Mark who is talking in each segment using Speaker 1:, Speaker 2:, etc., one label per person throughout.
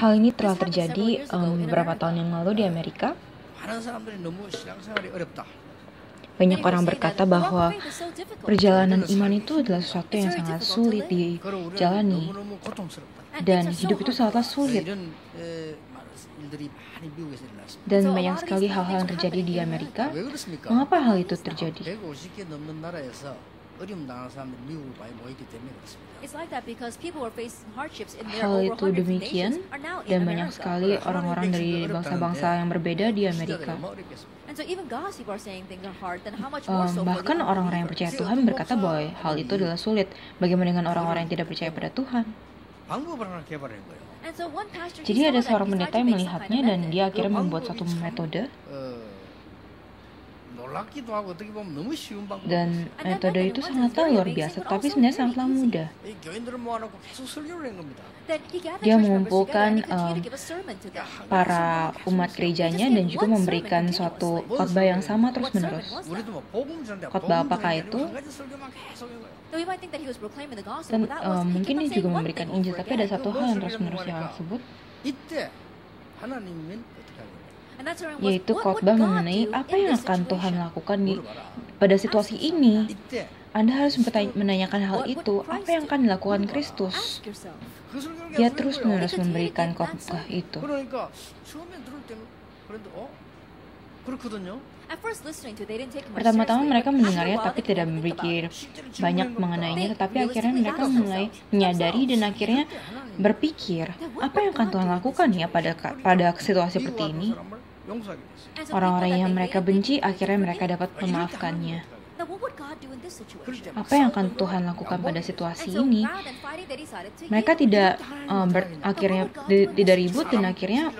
Speaker 1: Hal ini telah terjadi beberapa tahun yang lalu di Amerika. Banyak orang berkata bahwa perjalanan iman itu adalah sesuatu yang sangat sulit dijalani, dan hidup itu sangatlah sulit. Dan banyak sekali hal-hal yang terjadi di Amerika. Mengapa hal itu terjadi? Hal itu demikian, dan banyak sekali orang-orang dari bangsa-bangsa yang berbeda di Amerika. Bahkan orang-orang yang percaya Tuhan berkata bahwa hal itu adalah sulit. Bagaimana dengan orang-orang yang tidak percaya pada Tuhan? Jadi ada seorang pendeta yang melihatnya dan dia akhirnya membuat satu metode. Dan metode itu sangatlah luar biasa, tapi sebenarnya sangatlah mudah. Dia mengumpulkan para umat gerejanya dan juga memberikan suatu khotbah yang sama terus-menerus. Khotbah apakah itu? Dan mungkin dia juga memberikan Injil, tapi ada satu hal yang terus-menerus yang disebut, yaitu khotbah mengenai apa yang akan Tuhan lakukan pada situasi ini. Anda harus menanyakan hal itu, apa yang akan dilakukan Kristus. Dia terus-menerus memberikan khotbah itu. Pertama-tama mereka mendengarnya tapi tidak berpikir banyak mengenainya, tetapi akhirnya mereka mulai menyadari dan akhirnya berpikir, apa yang akan Tuhan lakukan ya pada situasi seperti ini. Orang-orang yang mereka benci akhirnya mereka dapat memaafkannya. Apa yang akan Tuhan lakukan pada situasi ini? Mereka tidak ribut dan akhirnya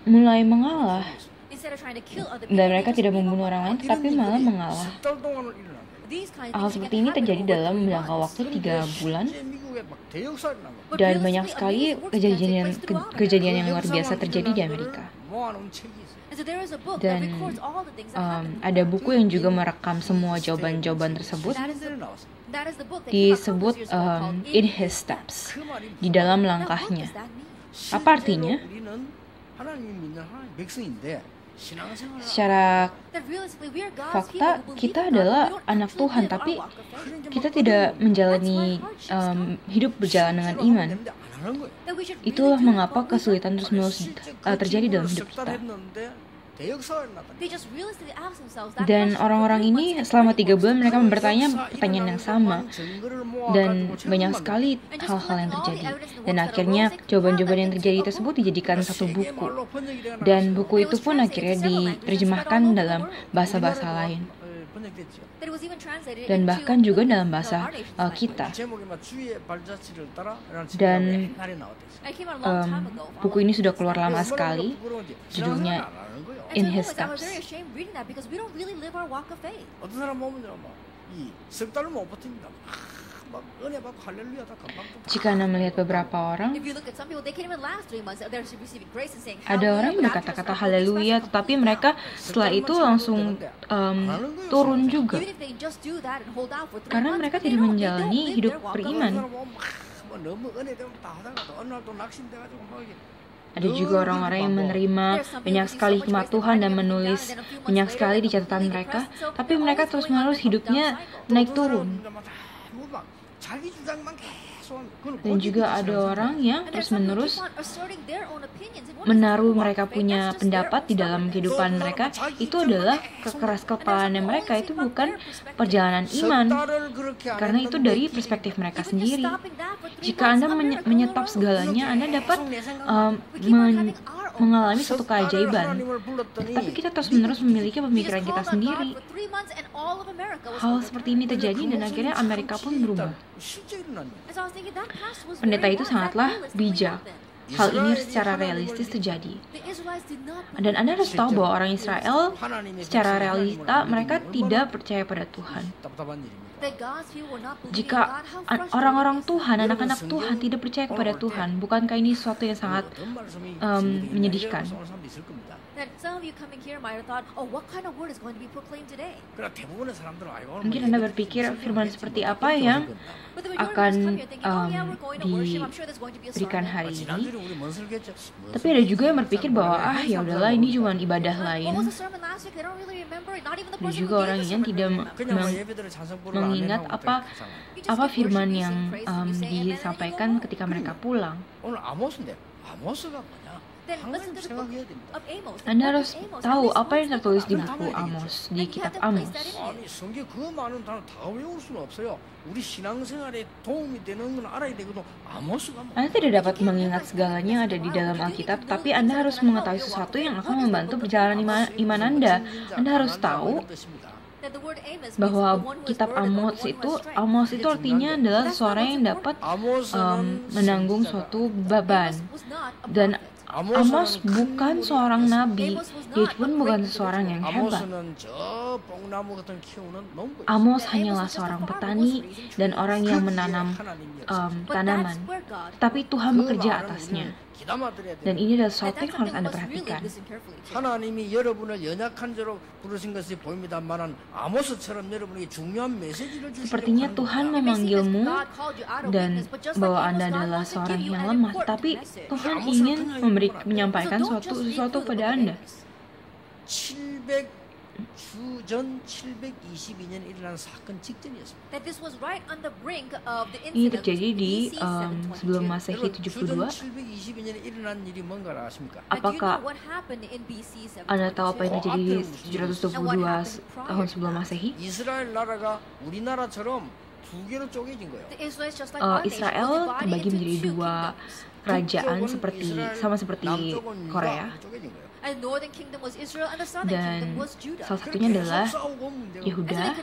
Speaker 1: mulai mengalah. Dan mereka tidak membunuh orang lain tetapi malah mengalah. Hal seperti ini terjadi dalam jangka waktu 3 bulan. Dan banyak sekali kejadian yang luar biasa terjadi di Amerika. Dan ada buku yang juga merekam semua jawaban-jawaban tersebut. Disebut In His Steps, di dalam langkahnya. Apa artinya? Secara fakta, kita adalah anak Tuhan, tapi kita tidak menjalani hidup berjalan dengan iman. Itulah mengapa kesulitan terus-menerus terjadi dalam hidup kita. Dan orang-orang ini selama 3 bulan mereka bertanya pertanyaan yang sama. Dan banyak sekali hal-hal yang terjadi. Dan akhirnya jawaban-jawaban yang terjadi tersebut dijadikan satu buku. Dan buku itu pun akhirnya diterjemahkan dalam bahasa-bahasa lain. Dan bahkan juga dalam bahasa kita. Dan buku ini sudah keluar lama sekali. Judulnya In His Steps. Jika Anda melihat beberapa orang, ada orang yang berkata-kata haleluya, tetapi mereka setelah itu langsung turun juga. Karena mereka tidak menjalani hidup beriman. Ada juga orang-orang yang menerima banyak sekali hikmat Tuhan dan menulis banyak sekali di catatan mereka, tapi mereka terus-menerus hidupnya naik turun. Dan juga ada orang yang terus-menerus menaruh mereka punya pendapat di dalam kehidupan mereka. Itu adalah kekeras kepalaan mereka, itu bukan perjalanan iman. Karena itu dari perspektif mereka sendiri. Jika Anda menyetop segalanya, Anda dapat mengalami suatu keajaiban. Tapi kita terus-menerus memiliki pemikiran kita sendiri. Hal seperti ini terjadi dan akhirnya Amerika pun berubah. Pendeta itu sangatlah bijak. hal ini secara realistis terjadi. Dan Anda harus tahu bahwa orang Israel secara realita mereka tidak percaya pada Tuhan. Jika orang-orang Tuhan, anak-anak Tuhan tidak percaya kepada Tuhan, bukankah ini sesuatu yang sangat menyedihkan? Mungkin Anda berpikir firman seperti apa yang akan diberikan hari ini. Tapi ada juga yang berpikir bahwa ya udahlah, ini cuma ibadah lain. Ada juga orang yang tidak mengingat apa firman yang disampaikan ketika mereka pulang. Anda harus tahu apa yang tertulis di buku Amos, di kitab Amos. Anda tidak dapat mengingat segalanya yang ada di dalam Alkitab, tapi Anda harus mengetahui sesuatu yang akan membantu perjalanan iman Anda. Anda harus tahu bahwa kitab Amos itu artinya adalah seseorang yang dapat menanggung suatu beban. Dan Amos bukan seorang nabi, dia pun bukan seseorang yang hebat. Amos hanyalah seorang petani dan orang yang menanam tanaman, tapi Tuhan bekerja atasnya. Dan ini adalah sesuatu yang harus Anda perhatikan. Sepertinya Tuhan memanggilmu dan bahwa Anda adalah seorang yang lemah, tapi Tuhan ingin menyampaikan sesuatu pada Anda. 주전 722년 일어난 사건 직전이었습니다. Ini terjadi di sebelum Masehi 72. Apakah Anda tahu apa yang terjadi di 722 tahun sebelum Masehi? Israel terbagi menjadi dua kerajaan sama seperti Korea. Dan salah satunya adalah Yehuda,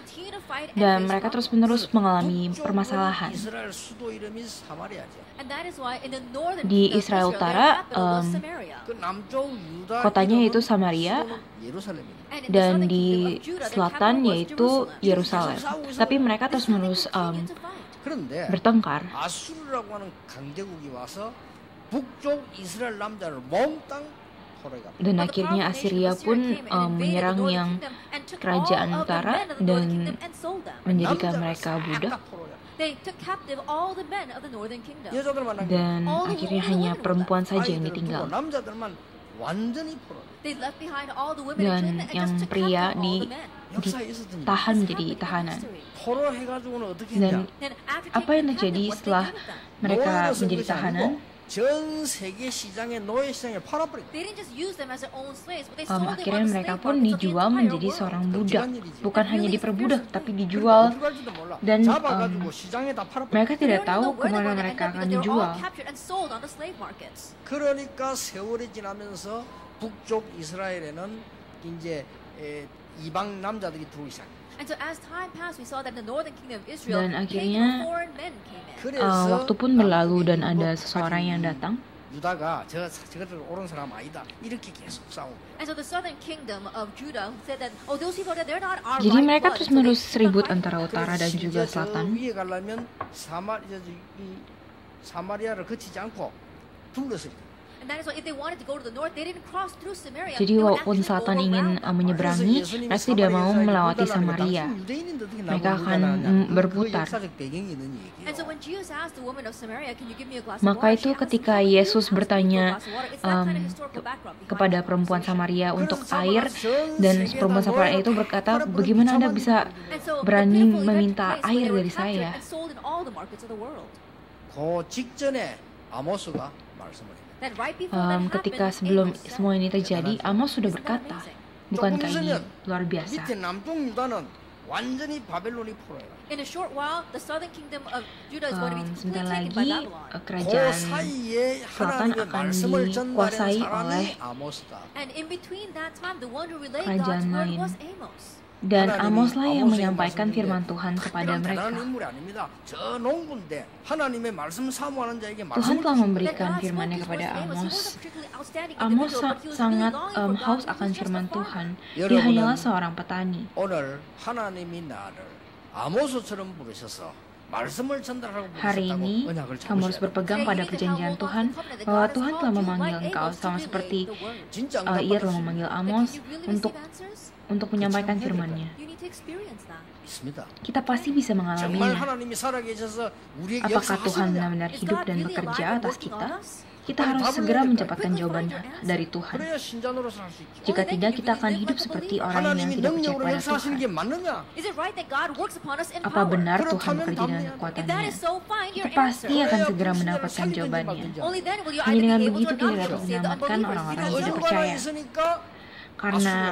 Speaker 1: dan mereka terus-menerus mengalami permasalahan. Di Israel Utara, kotanya yaitu Samaria, dan di selatan yaitu Yerusalem. Tapi mereka terus-menerus bertengkar. Dan akhirnya Assyria pun menyerang yang kerajaan utara dan menjadikan mereka budak. Dan akhirnya hanya perempuan saja yang ditinggal. Dan yang pria ditahan menjadi tahanan. Dan apa yang terjadi setelah mereka menjadi tahanan? Akhirnya mereka pun dijual menjadi seorang budak, bukan hanya diperbudak tapi dijual, dan mereka tidak tahu kemana mereka akan dijual. Dan akhirnya waktu pun berlalu dan ada seseorang yang datang. Jadi mereka terus-menerus ribut antara utara dan juga selatan. Jadi walaupun selatan ingin menyeberangi, mereka tidak mau melewati Samaria. Mereka akan berputar. Maka itu ketika Yesus bertanya kepada perempuan Samaria untuk air, dan perempuan Samaria itu berkata, bagaimana Anda bisa berani meminta air dari saya? Ketika sebelum semua ini terjadi, Amos sudah berkata, bukankah ini luar biasa? Sebentar lagi kerajaan selatan akan dikuasai oleh kerajaan lain. Dan Amoslah yang menyampaikan firman Tuhan kepada mereka. Tuhan telah memberikan firman-Nya kepada Amos. Amos sangat haus akan firman Tuhan. Dia hanyalah seorang petani. Hari ini, kamu harus berpegang pada perjanjian Tuhan, bahwa Tuhan telah memanggil engkau, sama seperti Ia telah memanggil Amos untuk menyampaikan firman-Nya. Kita pasti bisa mengalaminya. Apakah Tuhan benar-benar hidup dan bekerja atas kita? Kita harus segera mendapatkan jawaban dari Tuhan. Jika tidak, kita akan hidup seperti orang yang tidak percaya pada Tuhan. Apa benar Tuhan bekerja dengan kekuatannya? Kita pasti akan segera mendapatkan jawabannya. Hanya dengan begitu kita dapat menyelamatkan orang-orang yang tidak percaya. Karena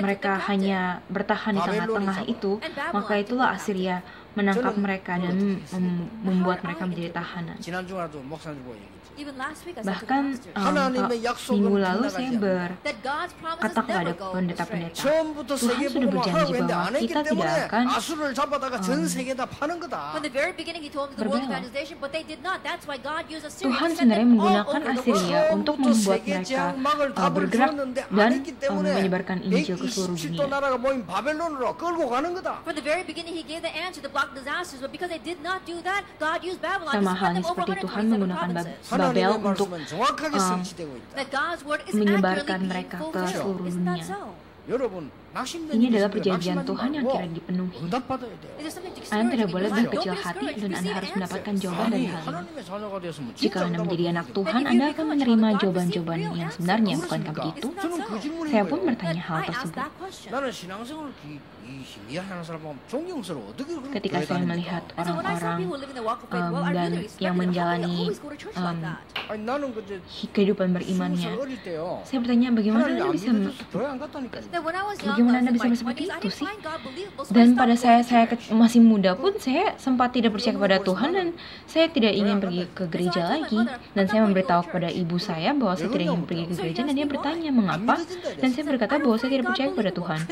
Speaker 1: mereka hanya bertahan di tengah-tengah itu, maka itulah Assyria menangkap mereka dan membuat mereka menjadi tahanan. Bahkan minggu lalu saya berkata kepada pendeta-pendeta, Tuhan sudah berjanji bahwa kita tidak akan berbelok. Tuhan sebenarnya menggunakan Assyria untuk membuat mereka bergerak dan menyebarkan Injil ke seluruh dunia. Sama halnya seperti Tuhan menggunakan Babel untuk menyebarkan mereka ke seluruh dunia. Ini adalah perjanjian Tuhan yang kira dipenuhi. Anda tidak boleh berkecil hati dan Anda harus mendapatkan jawaban dari hal ini. Jika Anda menjadi anak Tuhan, Anda akan menerima jawaban-jawaban yang sebenarnya, bukankah begitu? Saya pun bertanya hal tersebut. Ketika saya melihat orang-orang dan yang menjalani kehidupan berimannya, saya bertanya bagaimana Anda bisa seperti itu sih? Dan pada saya masih muda pun saya sempat tidak percaya kepada Tuhan dan saya tidak ingin pergi ke gereja lagi. Dan saya memberitahu kepada ibu saya bahwa saya tidak ingin pergi ke gereja dan dia bertanya mengapa, dan saya berkata bahwa saya tidak percaya kepada Tuhan.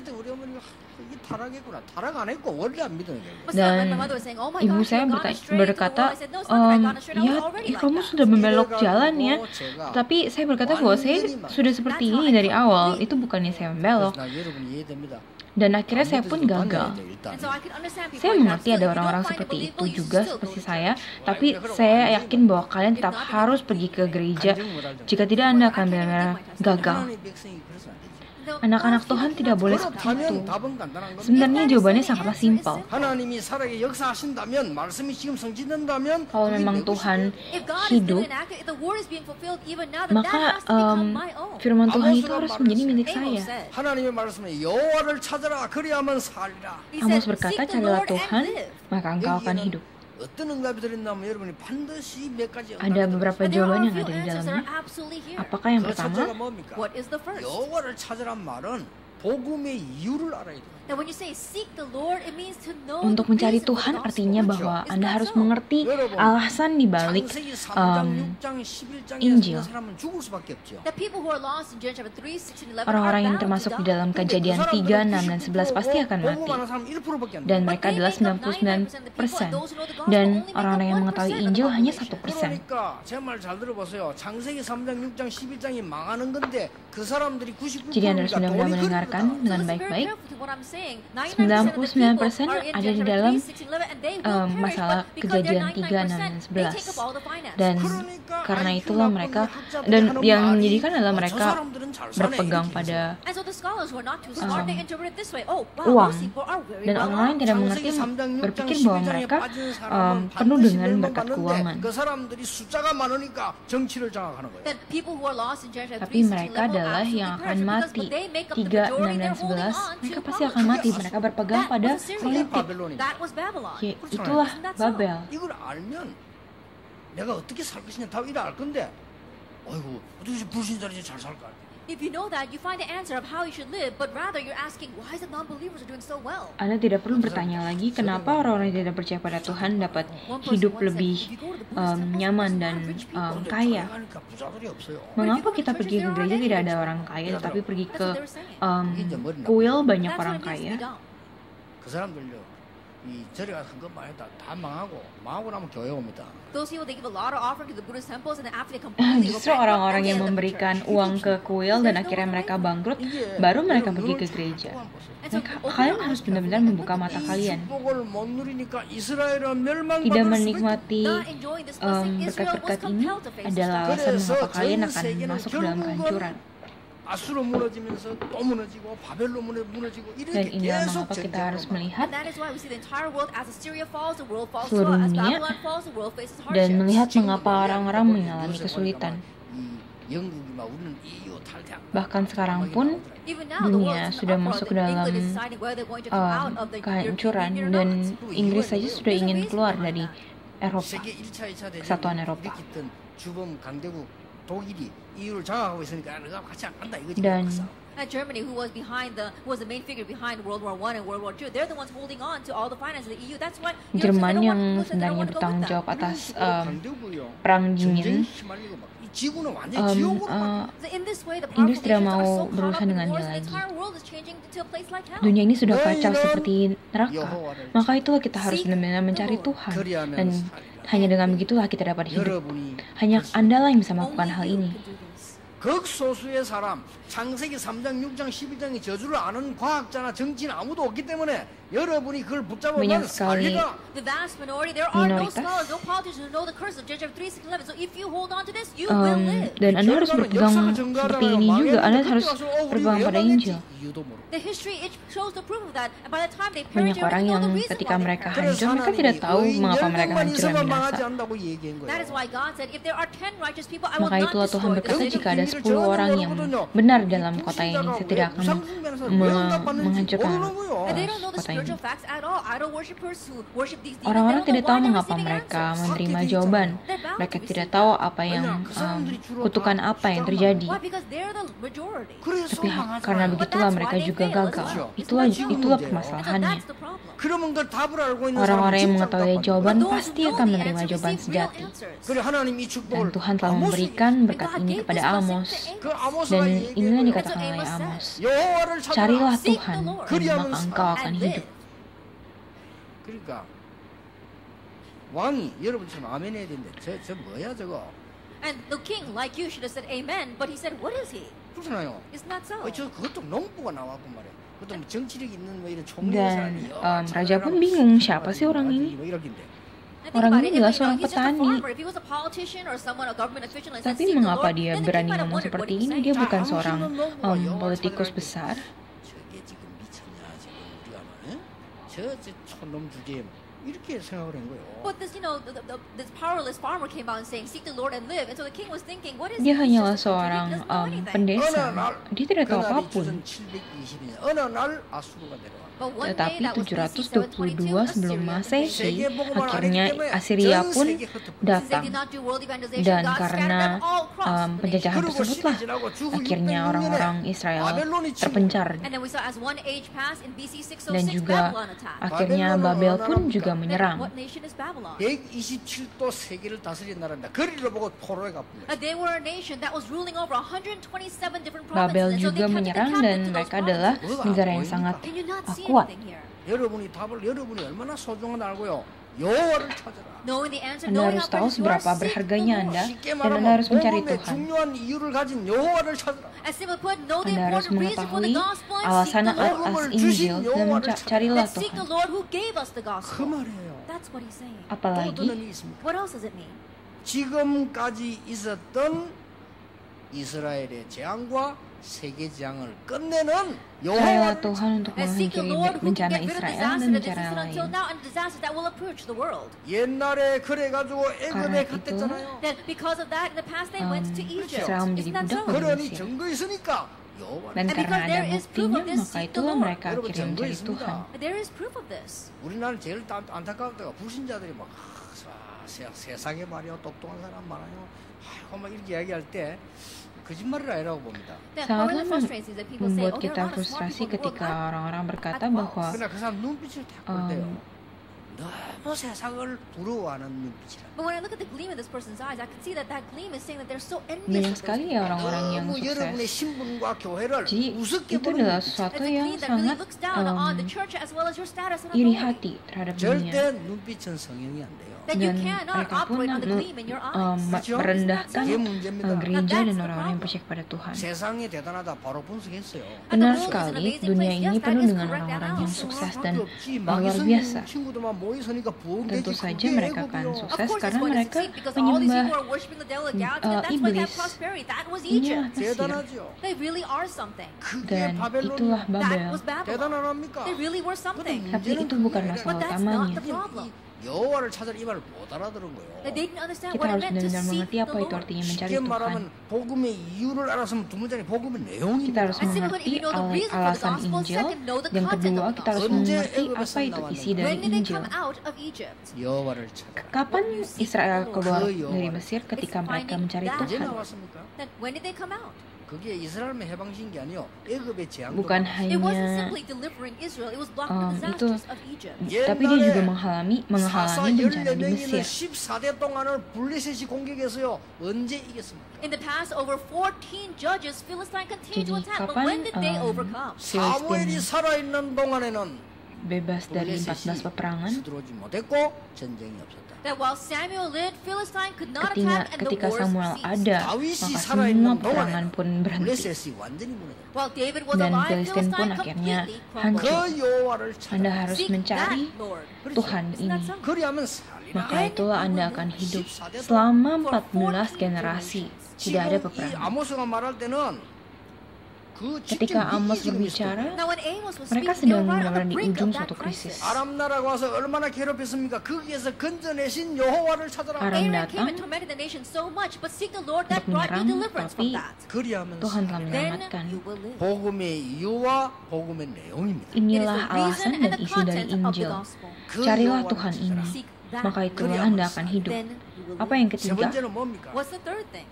Speaker 1: Dan ibu saya berkata, ya kamu sudah membelok jalan ya. Tapi saya berkata bahwa saya sudah seperti ini dari awal. Itu bukannya saya membelok. Dan akhirnya saya pun gagal. Saya mengerti ada orang-orang seperti itu juga seperti saya. Tapi saya yakin bahwa kalian tetap harus pergi ke gereja. Jika tidak, Anda akan benar-benar gagal. Anak-anak Tuhan tidak boleh seperti itu. Sebenarnya jawabannya sangatlah simpel. Kalau memang Tuhan hidup, maka firman Tuhan itu harus menjadi milik saya. Amos berkata, carilah Tuhan, maka engkau akan hidup. Ada beberapa jawaban yang ada di dalamnya. Apakah yang pertama? Untuk mencari Tuhan artinya bahwa Anda harus mengerti alasan di balik Injil. Orang-orang yang termasuk di dalam Kejadian 3, 6, dan 11 pasti akan mati. Dan mereka adalah 99%. Dan orang-orang yang mengetahui Injil hanya 1%. Jadi Anda harus benar-benar mendengarkan dengan baik-baik. 99% ada di dalam masalah Kejadian 3, 6, dan 11. Dan karena itulah mereka, dan yang menyedihkan adalah mereka berpegang pada uang. Dan orang lain tidak mengerti, berpikir bahwa mereka penuh dengan berkat keuangan. Tapi mereka adalah yang akan mati. 3, 6, dan 11, mereka pasti akan mati. Mereka berpegang pada politik. Itulah Babel.
Speaker 2: If you know that, you find the answer of how you should live, but rather you're asking, why is the non-believers are doing so well?
Speaker 1: Anda tidak perlu bertanya lagi kenapa orang-orang yang tidak percaya pada Tuhan dapat hidup lebih nyaman dan kaya. Mengapa kita pergi ke gereja tidak ada orang kaya, tetapi pergi ke kuil banyak orang kaya? Justru orang-orang yang memberikan uang ke kuil dan akhirnya mereka bangkrut, baru mereka pergi ke gereja. Kalian harus benar-benar membuka mata kalian. Tidak menikmati berkat-berkat ini adalah alasan mengapa kalian akan masuk dalam kehancuran. Dan inilah mengapa kita harus melihat seluruh dunia dan melihat mengapa orang-orang mengalami kesulitan. Bahkan sekarang pun dunia sudah masuk ke dalam kehancuran dan Inggris saja sudah ingin keluar dari Eropa, kesatuan Eropa. Dan
Speaker 2: Germany, who was the main figure behind World War I and World War II, they're the ones holding on to all the finance of the EU. That's why
Speaker 1: Jerman yang sebenarnya bertanggung jawab atas perang dingin. Inggris tidak mau berurusan dengan dia lagi. Dunia ini sudah kacau seperti neraka. Maka itulah kita harus benar-benar mencari Tuhan. Dan hanya dengan begitulah kita dapat hidup. Hanya Anda lah yang bisa melakukan hal ini.
Speaker 3: 극소수의 사람, 창세기 3장, 6장, 12장의 저주를 아는 과학자나 정치인 아무도 없기 때문에 여러분이 그걸 붙잡으면 살리다.
Speaker 2: The vast minority, there are no scholars, no politicians who know the curse of Judges 3:11. So if you hold on to this, you will live.
Speaker 1: Dan Anda harus berpegang seperti ini juga. Anda harus berpegang pada Injil.
Speaker 2: The history it shows the proof of that. And by the time they
Speaker 1: Banyak orang yang ketika mereka hancur, mereka tidak tahu mengapa mereka hancur dan binasa.
Speaker 2: That is why God said, if there are 10 righteous people, I will
Speaker 1: Maka
Speaker 2: not
Speaker 1: itulah Tuhan
Speaker 2: destroy
Speaker 1: berkata,
Speaker 2: them.
Speaker 1: jika ada 10 orang yang benar dalam kota ini, saya tidak akan menghancurkan kota ini. Orang-orang tidak tahu mengapa mereka menerima jawaban. Mereka tidak tahu apa yang kutukan apa yang terjadi. Tapi karena begitulah mereka juga gagal. Itulah permasalahannya. Orang-orang yang mengetahui jawaban pasti akan menerima jawaban sejati. Dan Tuhan telah memberikan berkat ini kepada Amos. Dan inilah yang dikatakan oleh Amos. Carilah Tuhan, dan maka engkau akan hidup.
Speaker 3: 그러니까 왕이 여러분처럼 아멘 해야 되는데 저 뭐야 저거?
Speaker 2: And the king, like you, should have said amen, but he said, what is he?
Speaker 3: 그렇잖아요.
Speaker 2: It's not so.
Speaker 3: 저 그것도 농부가 나왔단 말이에요. 그것도 뭐 정치력 있는 뭐 이런
Speaker 1: Dan raja pun bingung, siapa sih orang ini? Orang ini adalah seorang petani. Tapi mengapa dia berani ngomong seperti ini? Dia bukan seorang politikus besar.
Speaker 3: 이렇게 생각을 한 거예요.
Speaker 2: But this powerless farmer came out and saying, "Seek the Lord and live." And so the king was thinking, what is
Speaker 1: Dia
Speaker 2: this?
Speaker 1: hanyalah seorang pendesa. Dia tidak tahu apapun.
Speaker 3: 어느 날 아수르가 내려와.
Speaker 1: Tetapi 722 sebelum Masehi, akhirnya Assyria pun datang. Dan karena penjajahan tersebutlah, akhirnya orang-orang Israel terpencar. Dan juga akhirnya Babel pun juga menyerang.
Speaker 3: 127도 세계를 다스린 나라입니다. 거리를 보고 포로에 갚은 거예요.
Speaker 1: Babel juga menyerang dan mereka adalah negara yang sangat kuat.
Speaker 3: 여러분이 답을 여러분이 얼마나 소중한지 알고요. 여호와를 찾아라.
Speaker 1: Anda harus tahu seberapa berharganya Anda dan Anda harus mencari Tuhan. Anda harus mengetahui alasan atas Injil dan carilah Tuhan. Apalagi
Speaker 3: 지금까지 있었던 이스라엘의 재앙과 세계 재앙을 끝내는
Speaker 1: carilah Tuhan untuk mengakhiri bencana Israel dan bencana lain.
Speaker 3: 옛날에 그래가지고 애굽에 갔댔잖아요.
Speaker 1: Israel menjadi budak di Mesir. Dan karena ada buktinya, maka itulah mereka akhirnya mencari Tuhan.
Speaker 3: 우리나라 제일 안타까운 때가 불신자들이 막 세상에 말이야 똑똑한 사람 많아요. 아이고 막 이렇게 이야기할 때 거짓말을 아니라고 봅니다.
Speaker 1: Sangatlah membuat kita frustrasi ketika orang-orang berkata bahwa
Speaker 3: 그러나 그 사람 눈빛을 딱 볼 때요. 너무 세상을 부러워하는 눈빛이라.
Speaker 2: But when I look at the gleam in this person's eyes, I can see that that gleam is saying that they're so
Speaker 1: banyak
Speaker 2: envious of
Speaker 1: sekali
Speaker 2: those
Speaker 1: ya
Speaker 2: people.
Speaker 1: orang-orang yang
Speaker 3: 너무 여러분의
Speaker 1: sukses.
Speaker 3: 신분과 교회를
Speaker 1: Jadi
Speaker 3: 우습게
Speaker 1: itu
Speaker 3: 보는
Speaker 1: adalah
Speaker 3: 눈빛.
Speaker 1: sesuatu
Speaker 2: It's a
Speaker 1: yang
Speaker 2: gleam that really
Speaker 1: sangat
Speaker 2: looks down on the church as well as your status and
Speaker 1: iri
Speaker 2: authority.
Speaker 1: hati terhadap
Speaker 3: 절대
Speaker 1: dunia.
Speaker 3: 눈빛은 성형이 안 돼요.
Speaker 2: That you
Speaker 1: Dan
Speaker 2: cannot
Speaker 1: mereka pun
Speaker 2: operate on the gleam in your eyes.
Speaker 1: merendahkan
Speaker 3: 그게 문제입니다.
Speaker 1: gereja dan orang-orang yang percaya kepada Tuhan.
Speaker 3: 세상이 대단하다 바로 분석했어요.
Speaker 1: Benar sekali, dunia ini penuh dengan orang-orang yang sukses dan luar biasa.
Speaker 3: 친구들만 모여 서니까 부흥되지.
Speaker 1: Tentu saja mereka akan
Speaker 2: Of
Speaker 1: sukses
Speaker 2: course, it's
Speaker 1: karena
Speaker 2: going to
Speaker 1: mereka
Speaker 2: succeed because all these
Speaker 1: menyembah
Speaker 2: people are worshiping the devil and gathering, and that's why they have
Speaker 1: iblis.
Speaker 2: prosperity. That was
Speaker 1: Inilah
Speaker 2: Egypt.
Speaker 1: Mesir
Speaker 3: 대단하죠.
Speaker 2: They really are something.
Speaker 3: 그게
Speaker 1: dan
Speaker 3: 바벨론.
Speaker 1: itulah
Speaker 2: That
Speaker 1: Babel.
Speaker 2: was Babylon.
Speaker 3: 대단합니까?
Speaker 2: They really were something.
Speaker 1: Tapi itu bukan masalah
Speaker 2: But that's not
Speaker 1: utamanya.
Speaker 2: the problem.
Speaker 3: 여호와를 찾으라 이 말을 못 알아들은 거예요.
Speaker 2: They didn't understand
Speaker 1: Kita
Speaker 2: what it
Speaker 1: harus
Speaker 2: meant to
Speaker 1: benar-benar
Speaker 2: seek
Speaker 1: mengerti
Speaker 2: the
Speaker 1: apa itu
Speaker 2: Lord.
Speaker 1: artinya mencari
Speaker 3: 쉽게
Speaker 1: Tuhan.
Speaker 3: 말하면 복음의 이유를 알았으면 두 번째는 복음의 내용입니다.
Speaker 1: Kita harus
Speaker 2: And simply put, if
Speaker 1: mengerti
Speaker 2: you know the reason for the
Speaker 1: alasan
Speaker 2: gospel,
Speaker 1: Injil.
Speaker 2: second, know the
Speaker 1: Yang
Speaker 2: content
Speaker 1: kedua,
Speaker 2: of the
Speaker 1: kita harus
Speaker 2: gospel.
Speaker 1: mengerti apa itu isi dari
Speaker 2: When did they
Speaker 1: Injil.
Speaker 2: come out of Egypt?
Speaker 3: 여호와를 찾아.
Speaker 1: Kapan Israel keluar dari Mesir ketika mereka mencari
Speaker 3: 언제
Speaker 1: Tuhan?
Speaker 3: 나왔습니까?
Speaker 2: Then when did they come out?
Speaker 3: 그게 이스라엘의 해방신 게 아니요. 애굽의 재앙도.
Speaker 1: Bukan
Speaker 2: It wasn't
Speaker 1: hanya
Speaker 2: simply delivering Israel, it was blocking the
Speaker 1: itu,
Speaker 2: disasters of Egypt.
Speaker 1: tapi dia juga menghalangi
Speaker 3: 사사
Speaker 1: bencana di
Speaker 3: 14명이 있는
Speaker 1: Mesir.
Speaker 3: 14대 동안을 블레셋이 공격해서요. 언제 이겼습니까?
Speaker 2: In the past, over 14 judges, Philistine continued to
Speaker 1: Jadi
Speaker 2: attack, but
Speaker 1: kapan
Speaker 2: when did they overcome?
Speaker 3: 사무엘이
Speaker 1: Filistin
Speaker 3: 살아있는 동안에는
Speaker 1: bebas dari
Speaker 3: 블레셋이
Speaker 1: 14 peperangan?
Speaker 3: 들어오지 못했고 전쟁이 없었다.
Speaker 2: That while Samuel lived, Philistine could not
Speaker 1: Ketika,
Speaker 2: attack and the
Speaker 1: ketika
Speaker 2: wars
Speaker 1: Samuel
Speaker 2: ceased.
Speaker 1: ada,
Speaker 3: 다윗이
Speaker 1: maka semua
Speaker 3: 살아있는
Speaker 1: peperangan
Speaker 3: 동안에는
Speaker 1: pun berhenti.
Speaker 3: 블레셋이 완전히 무너졌다.
Speaker 2: While David was
Speaker 1: Dan
Speaker 2: alive,
Speaker 1: Filistin pun
Speaker 2: Philistine
Speaker 1: akhirnya
Speaker 2: completely
Speaker 3: 그
Speaker 1: hancur.
Speaker 2: crumbled.
Speaker 3: 여호와를
Speaker 1: Anda
Speaker 3: 찾아.
Speaker 1: harus
Speaker 2: Seek
Speaker 1: mencari
Speaker 2: that Lord.
Speaker 1: Tuhan
Speaker 2: Isn't
Speaker 1: ini.
Speaker 2: that something?
Speaker 3: 그리하면 살리라.
Speaker 1: Maka itulah Anda akan hidup selama 14 generasi. Tidak ada
Speaker 3: 지금 이
Speaker 1: peperangan.
Speaker 3: 아모스가 말할 때는 그
Speaker 1: Ketika
Speaker 3: 직전
Speaker 1: Amos
Speaker 3: 위기 지금 있을
Speaker 1: berbicara,
Speaker 2: Now when Amos was
Speaker 1: mereka
Speaker 2: speaking, they
Speaker 1: sedang
Speaker 2: were right on
Speaker 1: berada
Speaker 2: the
Speaker 1: di
Speaker 2: brink
Speaker 1: ujung
Speaker 2: of that
Speaker 1: suatu krisis.
Speaker 2: crisis.
Speaker 3: 아람 나라가 와서 얼마나 괴롭혔습니까? 거기에서 건져내신 여호와를 찾아라.
Speaker 1: Aram
Speaker 2: Aaron came
Speaker 1: datang
Speaker 2: and tormented the nation so much, but seek the Lord that
Speaker 1: untuk
Speaker 2: brought you
Speaker 1: menyerang,
Speaker 2: deliverance from
Speaker 1: tapi
Speaker 2: that.
Speaker 3: 그리하면
Speaker 1: Tuhan telah
Speaker 2: Then
Speaker 1: menyelamatkan.
Speaker 2: you will live.
Speaker 3: 복음의 이유와 복음의 내용입니다.
Speaker 2: It is
Speaker 1: Inilah
Speaker 2: the reason
Speaker 1: alasan
Speaker 2: and
Speaker 1: dan
Speaker 2: the
Speaker 1: isi dari
Speaker 2: content of the
Speaker 1: Injil.
Speaker 2: gospel.
Speaker 3: 그
Speaker 1: Carilah
Speaker 3: 여호와를
Speaker 1: Tuhan
Speaker 3: 찾아라.
Speaker 1: ini,
Speaker 2: Seek that.
Speaker 1: maka itulah Anda akan hidup.
Speaker 2: Then you will
Speaker 1: Apa
Speaker 2: live.
Speaker 1: yang
Speaker 3: 세
Speaker 1: ketiga?
Speaker 3: 번째는 뭡니까?
Speaker 2: What's the third thing?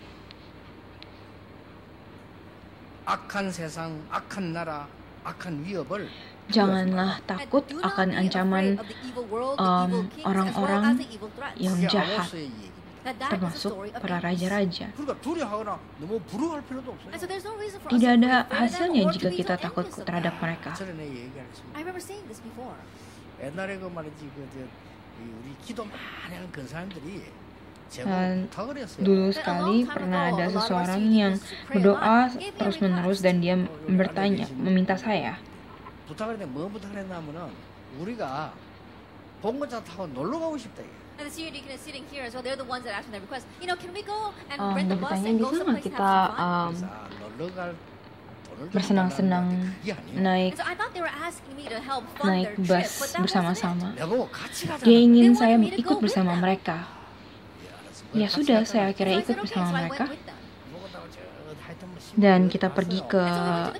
Speaker 3: 악한 세상, 악한 나라, 악한 위협을
Speaker 1: Janganlah
Speaker 2: And
Speaker 1: takut
Speaker 2: do not
Speaker 1: akan
Speaker 2: be
Speaker 1: ancaman
Speaker 2: afraid of the evil world, the evil kings, as well
Speaker 1: orang-orang
Speaker 2: as the evil threats.
Speaker 1: yang
Speaker 3: 그게
Speaker 1: jahat,
Speaker 3: 아모스의 얘기입니다.
Speaker 2: That is the
Speaker 1: termasuk
Speaker 2: story of
Speaker 1: para
Speaker 2: Amos.
Speaker 1: raja-raja.
Speaker 3: 그러니까 두려워하거나 너무 부러워할 필요도 없어요.
Speaker 2: And so there's no reason for us
Speaker 1: Tidak
Speaker 2: to be
Speaker 1: ada
Speaker 2: afraid of them
Speaker 1: hasilnya
Speaker 2: or to
Speaker 1: jika
Speaker 2: be
Speaker 1: kita
Speaker 2: so
Speaker 1: takut
Speaker 2: envious of
Speaker 1: terhadap
Speaker 2: them.
Speaker 1: mereka.
Speaker 3: 전에 얘기하겠습니다.
Speaker 2: I remember saying this before.
Speaker 3: 옛날에 그 말이지 우리 기도 많이 하는 그 사람들이 제가
Speaker 1: Dan
Speaker 3: 부탁을 했어요.
Speaker 1: Dulu sekali pernah ada seseorang yang berdoa terus-menerus dan dia bertanya, meminta saya.
Speaker 3: 부탁을 했는데 뭐 부탁을 했냐면은 우리가 봉고차 타고 놀러 가고 싶다. 이게.
Speaker 2: And the senior deacon is sitting here as well. They're the ones that asked me that request. You know, can we go and rent
Speaker 1: Dia
Speaker 2: a bus
Speaker 1: bertanya,
Speaker 2: and go
Speaker 1: bisa nggak
Speaker 2: someplace and
Speaker 1: kita
Speaker 2: have some fun?
Speaker 3: 그래서 놀러 갈 돈을 좀
Speaker 1: bersenang-senang
Speaker 3: 달라는데 그게 아니에요.
Speaker 1: naik
Speaker 2: And so I thought they were asking me to help fund
Speaker 1: naik
Speaker 2: their trip,
Speaker 1: bus
Speaker 2: but that wasn't
Speaker 1: bersama-sama.
Speaker 3: 내가 같이 가자.
Speaker 1: Dia ingin
Speaker 2: They
Speaker 1: saya
Speaker 2: wanted me to
Speaker 1: ikit
Speaker 2: go
Speaker 1: bersama
Speaker 2: with them.
Speaker 1: mereka.
Speaker 3: 알았어.
Speaker 1: Ya
Speaker 3: 같이
Speaker 1: sudah,
Speaker 3: 가자.
Speaker 1: saya
Speaker 2: So
Speaker 1: akhirnya
Speaker 2: I
Speaker 1: ikut
Speaker 2: said, okay,
Speaker 1: bersama
Speaker 2: so I
Speaker 1: mereka.
Speaker 2: went with them.
Speaker 3: 먹었다고 저 하여튼 뭐
Speaker 1: Dan
Speaker 3: 시골에
Speaker 1: kita pergi
Speaker 3: 갔어요.
Speaker 1: ke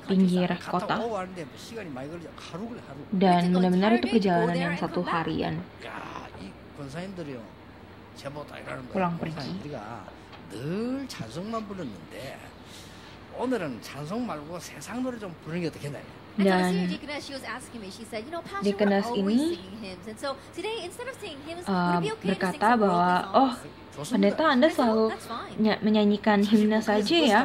Speaker 1: pinggir
Speaker 3: 갔다
Speaker 1: kota
Speaker 3: 오고 하는데 뭐 시간이 많이 걸리죠. 하루를 하루.
Speaker 1: dan benar-benar itu perjalanan yang 1 harian.
Speaker 3: 야, 이 권사님들이요. 제보다 이러는
Speaker 1: pulang
Speaker 3: 거예요.
Speaker 1: pergi.
Speaker 3: 우리가 늘 찬송만 불렀는데 오늘은 찬송 말고 세상 노래 좀 부르는 게 어떻겠나요?
Speaker 2: And so the
Speaker 1: Dan
Speaker 2: senior deaconess, she was asking me, she said, you know, Pastor, we're
Speaker 1: deaconess
Speaker 2: always
Speaker 1: ini,
Speaker 2: singing hymns. And so today, instead of singing hymns, would it be okay to sing
Speaker 1: berkata
Speaker 2: some
Speaker 1: bahwa,
Speaker 2: worldly
Speaker 1: oh,
Speaker 2: songs?
Speaker 1: pendeta Anda selalu
Speaker 2: That's fine.
Speaker 1: menyanyikan himne saja ya.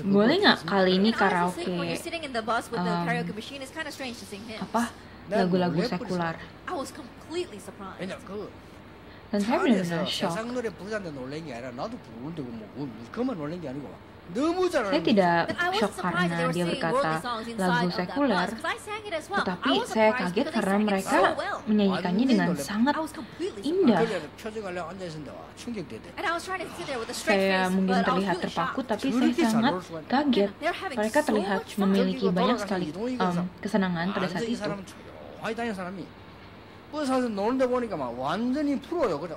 Speaker 1: Boleh nggak kali ini
Speaker 2: And honestly, when
Speaker 1: karaoke
Speaker 2: you're sitting in the bus with the
Speaker 1: um,
Speaker 2: karaoke machine, it's kind of strange to sing hymns.
Speaker 1: apa lagu-lagu sekular?
Speaker 2: I was completely surprised.
Speaker 3: 왜냐 그
Speaker 1: Dan saya
Speaker 3: 차
Speaker 1: benar-benar
Speaker 3: 안에서
Speaker 1: shock.
Speaker 3: 세상 노래 부르자는데 놀란 게 아니라 나도 부르는데 뭐 그만 놀란 게 아니고 너무
Speaker 1: Saya
Speaker 3: 잘하는
Speaker 1: tidak
Speaker 2: And I
Speaker 1: shock
Speaker 2: wasn't surprised that they
Speaker 1: karena
Speaker 2: were
Speaker 1: dia
Speaker 2: singing
Speaker 1: berkata
Speaker 2: worldly songs
Speaker 1: lagu
Speaker 2: inside of that
Speaker 1: sekuler,
Speaker 2: bus, 'cause I sang it as well. I
Speaker 1: tetapi
Speaker 2: was
Speaker 1: saya
Speaker 2: surprised
Speaker 1: kaget
Speaker 2: because they
Speaker 1: karena
Speaker 2: sang it
Speaker 1: mereka
Speaker 2: so well.
Speaker 1: menyanyikannya dengan sangat
Speaker 2: I was completely
Speaker 1: indah.
Speaker 2: surprised.
Speaker 3: 그래 표정하려 앉아 있었는데 와 충격되대.
Speaker 2: And I was trying to sit there with a straight
Speaker 1: Saya
Speaker 2: face,
Speaker 1: mungkin
Speaker 2: but I was
Speaker 1: terlihat
Speaker 2: really
Speaker 1: terpaku,
Speaker 2: shocked.
Speaker 1: tapi saya sangat kaget. Mereka terlihat memiliki banyak sekali kesenangan pada saat
Speaker 3: 완전히 이
Speaker 1: itu.
Speaker 3: 사람은 조용히 다니는 사람이 버스 안에서 노는데 보니까 막 완전히 프로요. 그래.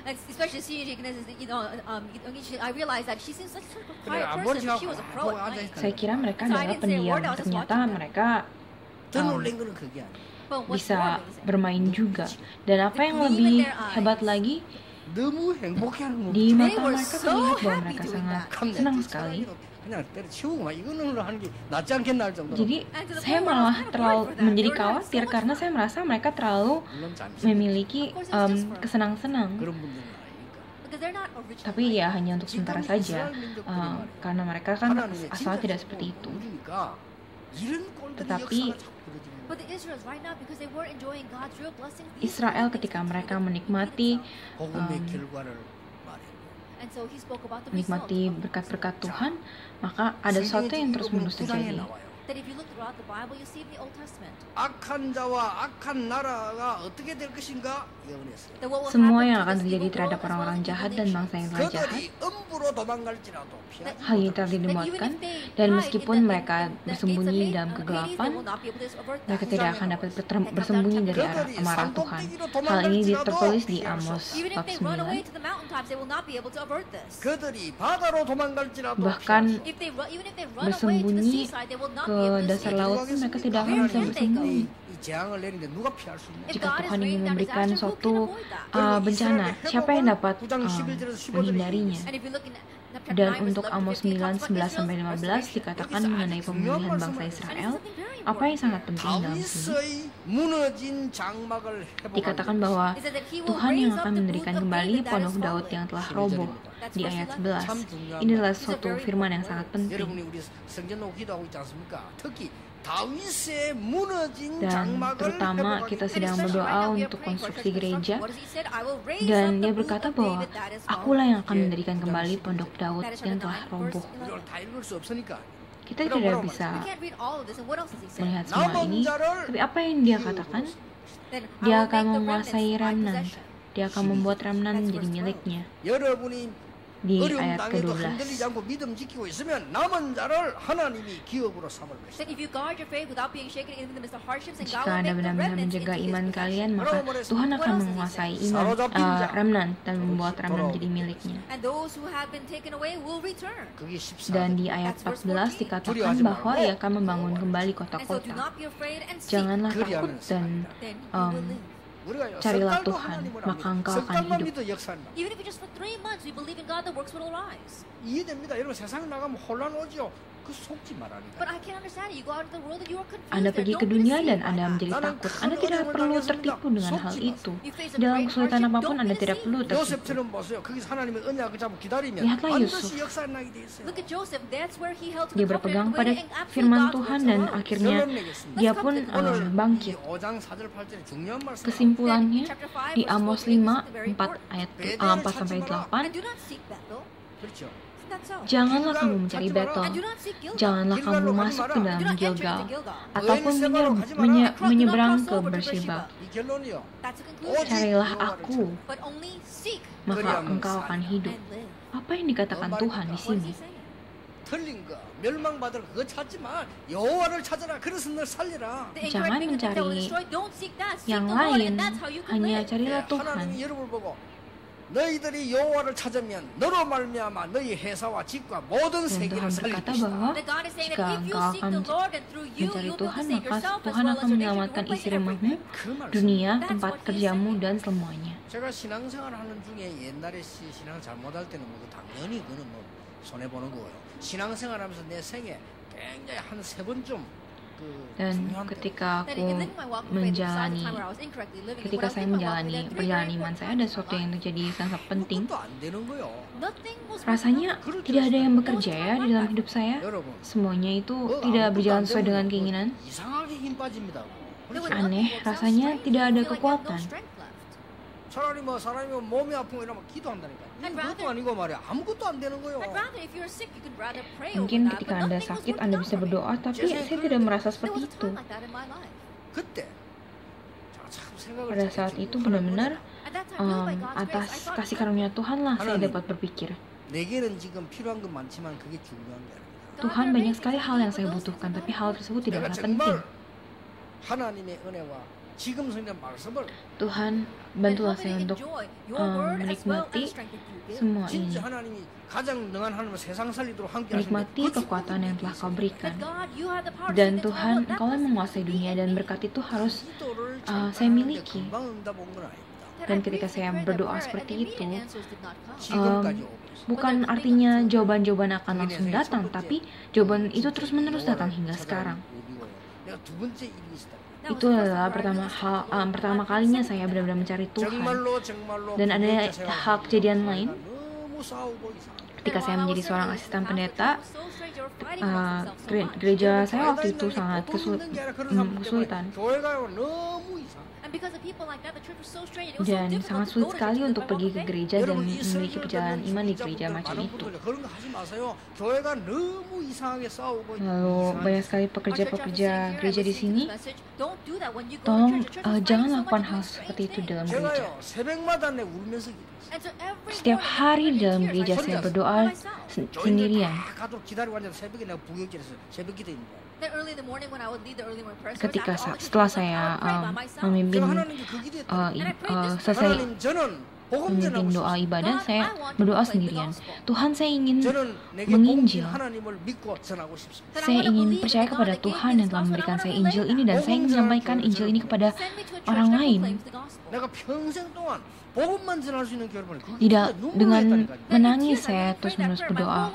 Speaker 2: And especially the senior deaconess, you know, I realized that she seems like such a
Speaker 3: 그래,
Speaker 2: quiet
Speaker 3: 안
Speaker 2: person.
Speaker 3: 버리고
Speaker 2: She was a
Speaker 3: 하고
Speaker 2: pro at
Speaker 3: 앉아
Speaker 2: night.
Speaker 3: 있다.
Speaker 1: Saya kira mereka
Speaker 2: So I
Speaker 1: adalah
Speaker 2: didn't say a
Speaker 1: pendiam.
Speaker 2: word, I was just
Speaker 1: Ternyata
Speaker 2: watching them.
Speaker 1: mereka
Speaker 3: 더 놀란 거는 그게 아니에요.
Speaker 2: But what's more
Speaker 1: bisa
Speaker 2: amazing,
Speaker 1: bermain juga. Dan apa yang lebih hebat lagi,
Speaker 3: 너무 행복해하는 거.
Speaker 1: Di mata mereka terlihat bahwa mereka sangat senang sekali.
Speaker 3: 그냥 때려치우고 막 이거는 하는 게 낫지 않겠나 할 정도로.
Speaker 1: Jadi saya malah terlalu menjadi khawatir karena saya merasa mereka terlalu
Speaker 3: 물론 잠시
Speaker 1: memiliki kesenang-senang.
Speaker 3: 그런 분들은 아니니까.
Speaker 2: Because they're not original.
Speaker 1: Tapi ya hanya untuk sementara saja, karena mereka kan asal tidak seperti itu.
Speaker 3: 우리니까 이런 꼴들이
Speaker 1: Tetapi
Speaker 3: 역사가 자꾸 벌어지는
Speaker 2: But the Israelites right now, because they were enjoying God's real blessings,
Speaker 1: Israel ketika mereka menikmati
Speaker 3: 복음의 결과를 말해.
Speaker 2: and so he spoke about the
Speaker 1: menikmati
Speaker 2: result.
Speaker 1: berkat-berkat Tuhan, maka ada sesuatu yang terus-menerus terjadi.
Speaker 2: That if you look throughout the Bible, you see in the Old Testament
Speaker 3: 악한 자와 악한 나라가 어떻게 될 것인가 예언했어요.
Speaker 2: that what will
Speaker 1: Semua
Speaker 2: happen
Speaker 1: yang
Speaker 2: to
Speaker 1: akan
Speaker 2: this
Speaker 1: terjadi
Speaker 2: evil
Speaker 1: terhadap
Speaker 2: world as well
Speaker 1: orang-orang
Speaker 2: as
Speaker 1: jahat
Speaker 2: evil
Speaker 1: dan
Speaker 2: nations.
Speaker 1: bangsa yang telah jahat,
Speaker 3: 그들이 음부로 도망갈지라도 피하지
Speaker 1: hal ini
Speaker 3: 못할
Speaker 1: telah
Speaker 3: 것이다.
Speaker 1: dimuatkan, dan meskipun mereka bersembunyi dalam kegelapan, mereka tidak akan dapat bersembunyi dari arah amarah Tuhan. Hal ini tertulis di Amos
Speaker 2: Even if
Speaker 1: bab
Speaker 2: they run away
Speaker 1: 9.
Speaker 2: to the mountaintops, they will not be able to avert this.
Speaker 3: 그들이 바다로 도망갈지라도
Speaker 1: Bahkan
Speaker 2: Even if they run away to the
Speaker 1: bersembunyi
Speaker 2: seaside, they will not
Speaker 1: ke
Speaker 2: be able to
Speaker 1: dasar
Speaker 2: escape.
Speaker 1: laut pun mereka tidak akan bisa bersembunyi.
Speaker 3: 이 재앙을 내리는데 누가 피할 수 있냐?
Speaker 1: Jika Tuhan ingin memberikan suatu bencana, siapa yang dapat menghindarinya?
Speaker 2: And if you look in chapter
Speaker 1: Dan
Speaker 2: 9,
Speaker 1: untuk
Speaker 2: verse 11
Speaker 1: Amos
Speaker 2: to 15,
Speaker 1: 9,
Speaker 2: it talks about
Speaker 1: 11 sampai
Speaker 2: Israel's
Speaker 1: 15 dikatakan mengenai pemulihan bangsa Israel. Apa yang sangat penting dalam sini?
Speaker 3: 다윗의 무너진 장막을
Speaker 1: Dikatakan
Speaker 3: 회복하는
Speaker 1: bahwa
Speaker 2: It says that he will
Speaker 1: Tuhan yang
Speaker 2: raise up
Speaker 1: akan
Speaker 2: the
Speaker 1: mendirikan
Speaker 2: booth of
Speaker 1: kembali
Speaker 2: David that
Speaker 1: pondok
Speaker 2: is
Speaker 1: Daud
Speaker 2: fallen.
Speaker 1: yang telah roboh di ayat 11. Ini adalah suatu firman yang sangat penting.
Speaker 3: 여러분이 우리 성전 놓고 기도하고 있지 않습니까? 특히 다윗의 무너진
Speaker 1: Dan
Speaker 3: 장막을
Speaker 1: terutama
Speaker 3: 회복하기
Speaker 1: kita
Speaker 2: And
Speaker 1: sedang
Speaker 2: especially
Speaker 1: berdoa
Speaker 2: right now, we are
Speaker 1: untuk
Speaker 2: praying for
Speaker 1: konstruksi
Speaker 2: church construction.
Speaker 1: gereja.
Speaker 2: What does he say? I will raise
Speaker 1: Dan
Speaker 2: up the
Speaker 1: dia
Speaker 2: booth
Speaker 1: berkata
Speaker 2: of
Speaker 1: bahwa
Speaker 2: David that is fallen.
Speaker 1: akulah yang akan mendirikan kembali pondok Daud
Speaker 2: That is
Speaker 1: yang
Speaker 2: chapter
Speaker 1: telah
Speaker 2: 9,
Speaker 1: roboh.
Speaker 2: verse
Speaker 3: 우리가 다 읽을 수 없으니까
Speaker 1: Kita tidak bisa
Speaker 2: We can't read all of this. And what else does he say?
Speaker 1: melihat semua ini, tapi apa yang dia katakan?
Speaker 2: Then I
Speaker 1: Dia
Speaker 2: will
Speaker 1: akan
Speaker 2: make the
Speaker 1: menguasai
Speaker 2: remnants my
Speaker 1: remnant.
Speaker 2: possession.
Speaker 1: Dia akan membuat remnant menjadi miliknya.
Speaker 3: 여러분이
Speaker 1: Di
Speaker 3: 어려운
Speaker 1: ayat
Speaker 3: 땅에도
Speaker 1: ke-12.
Speaker 3: 흔들리지 않고 믿음 지키고 있으면 남은 자를 하나님이 기업으로 삼을 것이다.
Speaker 2: That if you guard your faith without being shaken even in the midst of hardships, and God
Speaker 1: Jika
Speaker 2: will
Speaker 1: Anda
Speaker 2: make the
Speaker 1: benar-benar
Speaker 2: remnants
Speaker 1: menjaga
Speaker 2: into His
Speaker 1: iman
Speaker 2: possession.
Speaker 1: kalian, maka Tuhan akan menguasai remnant dan membuat remnant menjadi miliknya.
Speaker 2: And those who have been taken away will return.
Speaker 3: 그게 14.
Speaker 1: Dan di ayat 14 dikatakan bahwa ia akan membangun kembali
Speaker 2: And so do
Speaker 1: kota-kota.
Speaker 2: not be afraid and seek.
Speaker 1: Janganlah takut dan
Speaker 2: Then you will live.
Speaker 1: carilah Tuhan, maka engkau akan hidup.
Speaker 3: 믿어 역사한다.
Speaker 2: Even if it's just for 3 months, we believe in God, the works will arise.
Speaker 3: 이해됩니다. 여러분 세상 나가면 혼란 오죠. 그 속지 말라니까.
Speaker 2: But I can't understand. You go out into the world and you are confused.
Speaker 1: Anda
Speaker 2: there.
Speaker 1: pergi
Speaker 2: Don't
Speaker 1: ke
Speaker 2: be
Speaker 1: dunia
Speaker 2: deceived
Speaker 1: dan
Speaker 2: by
Speaker 1: Anda
Speaker 2: that.
Speaker 1: menjadi takut. Anda tidak perlu tertipu dengan hal itu. Di dalam kesulitan apapun Anda tidak perlu tertipu.
Speaker 3: 요셉처럼 보세요. 거기서 하나님의 언약을 잡고 기다리면
Speaker 1: Lihatlah Yusuf.
Speaker 3: 반드시 역사 나게 돼 있어요.
Speaker 2: Look at Joseph. That's where he held to
Speaker 1: Dia
Speaker 2: the
Speaker 1: berpegang
Speaker 2: covenant,
Speaker 1: pada
Speaker 2: waiting and
Speaker 1: firman
Speaker 2: absolute
Speaker 1: Tuhan
Speaker 2: God's
Speaker 1: dan
Speaker 2: will.
Speaker 1: akhirnya dia pun bangkit.
Speaker 3: 5장 4절 8절에 중요한 말씀.
Speaker 1: Kesimpulannya di Amos 5, 4 ayat 4 sampai 8,
Speaker 2: And do not seek battle.
Speaker 3: 그렇죠.
Speaker 2: Isn't that so?
Speaker 1: janganlah kamu mencari battle,
Speaker 2: And do not seek Gilgal.
Speaker 1: janganlah kamu masuk ke
Speaker 2: Do
Speaker 1: dalam
Speaker 2: not enter
Speaker 1: Gilgal,
Speaker 2: into Gilgal.
Speaker 1: ataupun menyeberang ke Beersheba.
Speaker 3: 이 결론이요.
Speaker 2: That's the conclusion.
Speaker 1: Carilah aku,
Speaker 2: But only seek
Speaker 1: maka engkau akan hidup.
Speaker 2: and live.
Speaker 1: Apa yang dikatakan Tuhan di
Speaker 2: What is
Speaker 1: sini?
Speaker 2: he saying?
Speaker 3: 틀린 거, 멸망받을 그거 찾지 마. 여호와를 찾아라. 그래서 널 살리라.
Speaker 2: The
Speaker 1: Jangan
Speaker 2: incorrect thing that will
Speaker 1: mencari
Speaker 2: destroy, don't seek that. Seek
Speaker 1: yang
Speaker 2: the Lord,
Speaker 1: lain,
Speaker 2: and that's how you can
Speaker 1: hanya
Speaker 2: live.
Speaker 1: carilah Tuhan.
Speaker 3: 하나님이 여러분을 보고 너희들이 여호와를 찾으면 너로 말미암아 너희 회사와 집과 모든
Speaker 1: Dan
Speaker 3: 세계를
Speaker 1: Tuhan
Speaker 3: 살릴
Speaker 1: berkata
Speaker 3: 것이다.
Speaker 1: bahwa
Speaker 2: That God is saying
Speaker 1: jika
Speaker 2: that if you
Speaker 1: engkau
Speaker 2: seek
Speaker 1: akan
Speaker 2: the Lord and through you,
Speaker 1: mencari
Speaker 2: you'll be able to
Speaker 1: Tuhan,
Speaker 2: save
Speaker 1: maka
Speaker 2: yourself as
Speaker 1: Tuhan
Speaker 2: well as
Speaker 1: akan
Speaker 2: your nation,
Speaker 1: menyelamatkan
Speaker 2: your workplace,
Speaker 1: istri-rumahmu,
Speaker 2: everything.
Speaker 3: 그 말씀.
Speaker 1: dunia,
Speaker 2: That's
Speaker 1: tempat
Speaker 2: what he's
Speaker 1: kerjamu,
Speaker 2: saying.
Speaker 1: dan semuanya.
Speaker 3: 제가 신앙생활 하는 중에 옛날에 신앙 잘못할 때는 뭐 당연히 그는 뭐 손해 보는 거고요. 신앙생활 하면서 내 생에 굉장히 한 3번쯤 그
Speaker 1: Dan
Speaker 3: 중요한 때
Speaker 1: ketika
Speaker 2: That
Speaker 1: aku
Speaker 2: in living my walk of faith, besides the
Speaker 1: menjalani,
Speaker 2: time where I was incorrectly living,
Speaker 1: ketika
Speaker 2: when I
Speaker 1: saya
Speaker 2: was living my walk of
Speaker 1: menjalani
Speaker 2: faith, three
Speaker 1: perjalanan
Speaker 2: very
Speaker 1: iman
Speaker 2: important
Speaker 1: saya, ada
Speaker 2: parts
Speaker 1: sesuatu
Speaker 2: of
Speaker 1: yang
Speaker 2: life.
Speaker 1: terjadi sangat penting.
Speaker 3: 그것도 안 되는 거요.
Speaker 2: Nothing was
Speaker 1: Rasanya tidak ada yang bekerja ya di dalam hidup saya.
Speaker 3: 여러분,
Speaker 1: Semuanya itu
Speaker 3: 그거
Speaker 1: tidak
Speaker 3: 아무것도
Speaker 1: berjalan
Speaker 3: 안
Speaker 1: sesuai
Speaker 3: 되면
Speaker 1: dengan
Speaker 3: 뭐
Speaker 1: keinginan.
Speaker 3: 이상하게 힘 빠집니다.
Speaker 2: There was
Speaker 3: 그렇죠?
Speaker 1: Aneh,
Speaker 2: nothing. It was
Speaker 1: rasanya
Speaker 2: so
Speaker 1: tidak ada
Speaker 2: strange. You feel like you have no
Speaker 1: kekuatan.
Speaker 2: strength left.
Speaker 3: 차라리 뭐 사람이 몸이 아프고 이러면 기도한다니까.
Speaker 2: And
Speaker 3: 그것도
Speaker 2: rather-
Speaker 3: 아니고 말이야. 아무것도 안 되는 거요.
Speaker 2: But rather, if you're sick, you could rather pray over
Speaker 1: Mungkin
Speaker 2: that,
Speaker 1: ketika
Speaker 2: but
Speaker 1: Anda
Speaker 2: nothing was
Speaker 1: sakit,
Speaker 2: working
Speaker 1: Anda
Speaker 2: out
Speaker 1: bisa
Speaker 2: for me.
Speaker 1: berdoa, tapi saya tidak merasa
Speaker 2: There
Speaker 1: seperti
Speaker 2: was a
Speaker 1: itu.
Speaker 2: time like that in my life.
Speaker 3: 그때 제가 참 생각을
Speaker 1: Pada saat itu benar-benar
Speaker 2: At that time, really by God's grace, I
Speaker 1: atas
Speaker 2: thought
Speaker 1: kasih
Speaker 2: God-
Speaker 1: karunia Tuhan lah saya
Speaker 3: Hanan.
Speaker 1: dapat berpikir.
Speaker 3: 내게는 지금 필요한 건 많지만 그게 중요한 게 아닙니다.
Speaker 2: God,
Speaker 1: Tuhan
Speaker 2: there are
Speaker 1: banyak
Speaker 2: many
Speaker 1: sekali
Speaker 2: things
Speaker 1: hal
Speaker 2: I
Speaker 1: yang
Speaker 2: need,
Speaker 1: saya
Speaker 2: but those
Speaker 1: butuhkan,
Speaker 2: things
Speaker 1: tapi
Speaker 2: are
Speaker 1: hal
Speaker 2: not
Speaker 1: tersebut
Speaker 3: 내가
Speaker 1: tidaklah penting.
Speaker 3: 정말 하나님의 은혜와 지금 성경 말씀을
Speaker 1: Tuhan,
Speaker 2: And
Speaker 1: bantulah
Speaker 2: help me
Speaker 1: saya
Speaker 2: to
Speaker 1: untuk
Speaker 2: enjoy your word as well as
Speaker 1: menikmati
Speaker 2: the strength that you give.
Speaker 1: semua ini.
Speaker 3: 진짜 하나님이 가장 능한 하나님을 세상 살리도록 함께
Speaker 1: Menikmati kekuatan yang telah kau berikan.
Speaker 2: But God, you have the power to
Speaker 1: Dan
Speaker 2: save the
Speaker 1: Tuhan,
Speaker 2: world. That
Speaker 1: Engkau yang
Speaker 2: must
Speaker 1: menguasai
Speaker 2: be
Speaker 1: dunia
Speaker 2: in
Speaker 1: dan
Speaker 2: me.
Speaker 1: berkat itu harus
Speaker 3: 기도를
Speaker 1: saya
Speaker 3: 잘하는데
Speaker 1: miliki.
Speaker 3: 금방 응답 온 건 아닙니다.
Speaker 1: Dan ketika saya berdoa seperti itu,
Speaker 3: 지금까지 오고 있어요.
Speaker 1: bukan artinya jawaban-jawaban akan langsung datang, tapi jawaban itu terus-menerus datang hingga sekarang.
Speaker 3: 내가 두 번째 일이 있었다.
Speaker 1: Itu adalah pertama kalinya saya benar-benar mencari Tuhan. Dan ada hal kejadian lain
Speaker 3: 너무 싸우고 이상하게.
Speaker 1: ketika saya menjadi seorang asisten pendeta. Gereja saya waktu itu sangat kesulitan
Speaker 3: 교회가 너무 이상해.
Speaker 1: dan sangat sulit sekali untuk pergi ke gereja dan memiliki perjalanan iman di gereja macam itu.
Speaker 3: 그런 거 하지 마세요. 교회가 너무 이상하게 싸우고
Speaker 1: Lalu banyak sekali pekerja-pekerja gereja di sini. Tolong jangan lakukan hal seperti itu dalam gereja.
Speaker 3: 제가요 새벽마다 내 울면서 기도했어요.
Speaker 1: Setiap hari di dalam gereja saya berdoa sendirian.
Speaker 3: 가도록 기다리고 앉아서 새벽에 내가 부경질해서 새벽 기도했는데.
Speaker 1: Ketika setelah saya memimpin selesai
Speaker 3: 하나님 저는
Speaker 1: memimpin doa ibadah, saya berdoa sendirian. Tuhan, saya ingin
Speaker 3: 저는 내게
Speaker 1: menginjil.
Speaker 3: 하나님을 믿고 전하고 싶습니다.
Speaker 1: Saya ingin percaya kepada Tuhan yang telah memberikan saya Injil ini, dan saya ingin menyampaikan Injil ini kepada orang lain.
Speaker 3: 내가 평생 동안 복음만 전할 수 있는 교회를
Speaker 1: Tidak dengan menangis saya terus-menerus berdoa.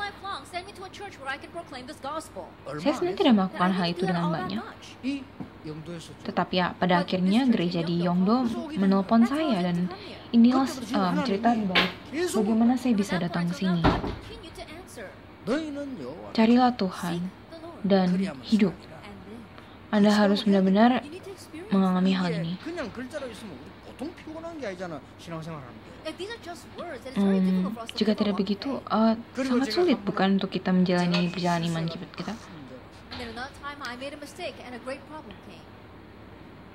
Speaker 1: Saya sebenarnya tidak melakukan hal itu dengan banyak.
Speaker 3: 이 영도에서
Speaker 1: Tetapi ya, pada akhirnya gereja di Yongdo menelpon saya, dan inilah cerita di balik bagaimana saya bisa datang ke sini.
Speaker 3: 너희는 여호와
Speaker 1: Carilah Tuhan dan hidup. Anda harus benar-benar mengalami hal ini.
Speaker 3: 그냥 글자로 있으면 우리 보통 피곤한 게 아니잖아 신앙생활하는 게.
Speaker 1: Jika tidak begitu, sangat sulit bukan untuk kita menjalani perjalanan iman kita.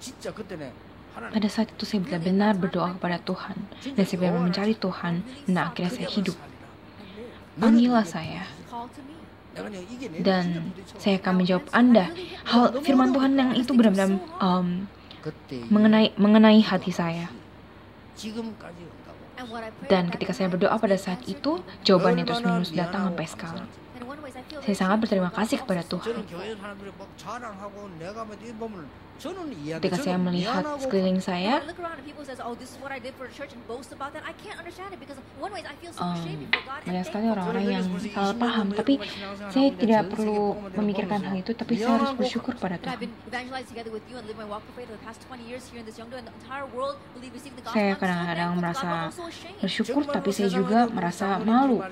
Speaker 3: 진짜 그때는 하나님
Speaker 1: Pada saat itu saya benar-benar berdoa kepada Tuhan, dan saya benar-benar mencari Tuhan, dan akhirnya saya hidup. Panggillah saya,
Speaker 3: 내가 그냥 이게 내
Speaker 1: dan saya akan menjawab Anda. Firman Tuhan yang itu benar-benar
Speaker 3: 그때
Speaker 1: mengenai hati saya.
Speaker 3: 지금까지 온다고.
Speaker 1: Dan ketika saya berdoa pada saat itu, jawabannya terus-menerus datang sampai sekarang. Saya sangat berterima kasih kepada Tuhan.
Speaker 3: 저는 교회 사람들이 막 자랑하고 내가 뭐 이거 보면 저는 이해하는데
Speaker 1: Ketika saya melihat sekeliling saya, banyak sekali orang-orang yang salah paham, tapi saya tidak perlu memikirkan hal itu, tapi saya harus bersyukur pada Tuhan. Saya kadang-kadang merasa bersyukur, tapi saya juga merasa malu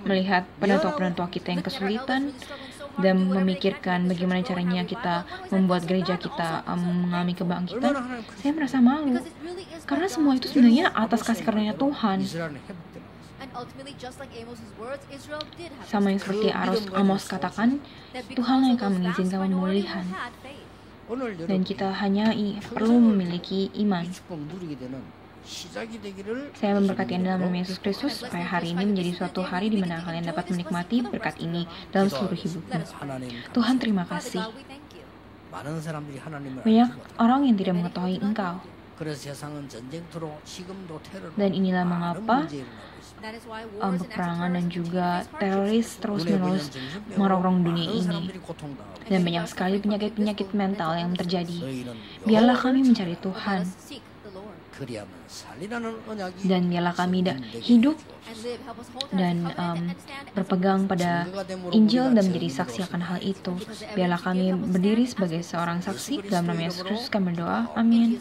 Speaker 1: melihat penentua-penentua kita yang kesulitan dan memikirkan bagaimana caranya kita membuat gereja kita mengalami kebangkitan. Saya merasa malu karena semua itu sebenarnya atas kasih karunia Tuhan. Sama yang seperti Amos katakan, Tuhan yang akan mengizinkan pemulihan, dan kita hanya perlu memiliki iman. Saya memberkati Anda dalam nama Yesus Kristus, supaya hari ini menjadi suatu hari di mana kalian dapat menikmati berkat ini dalam seluruh hidupmu. Tuhan, terima kasih. Banyak orang yang tidak mengetahui Engkau. Dan inilah mengapa peperangan dan juga teroris terus-menerus merongrong dunia ini. Dan banyak sekali penyakit-penyakit mental yang terjadi. Biarlah kami mencari Tuhan. Dan biarlah kami hidup dan berpegang pada Injil dan menjadi saksi akan hal itu. Biarlah kami berdiri sebagai seorang saksi. Dalam nama Yesus Kristus kami berdoa. Amin.